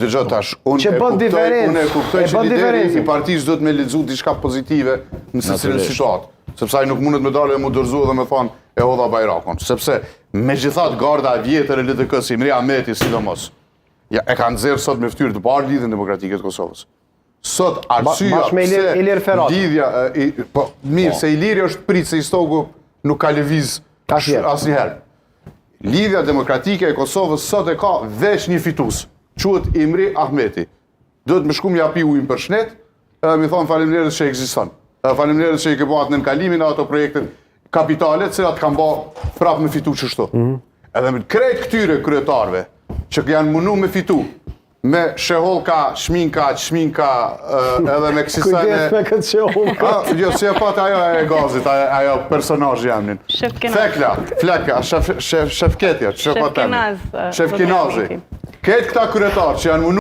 Dëgjoj tash, unë e kuptoj që lideri I partisë do të me lexu diçka pozitive në secilën situatë. Sepse ai nuk mundet me dalë e mu dorëzu dhe me thonë e hodha Bajrakun. Sepse megjithatë garda e vjetër e LDK-s, Imri Ahmeti sidomos, ja e kanë nxjerrë sot me fytyrë të parë lidhjen demokratike të Kosovës. Sot arsyeja pse lidhja po mirë se Iliri është prit se Istoku nuk ka lëviz asnjëherë. Lidhja demokratike e Kosovës sot e ka veç një fitues. Quhet Imri Ahmeti. Duhet me shku më japi ujin për shnet, mi thonë faleminderit që ekziston. Faleminderit që I ke bëhat në kalimin ato projektet kapitale, cilat kanë bë prapë me fitu çështo. Edhe me krejt këtyre kryetarëve që janë mundu me fitu, me sheholka, shminka, edhe me kësisane... Kujdes me këtë sheholka. Jo, si e pat ajo e gazit, ajo personazh jamnin. Fleka, Shefketja, Shefkinazi. Këtë këta kryetarë që janë mundu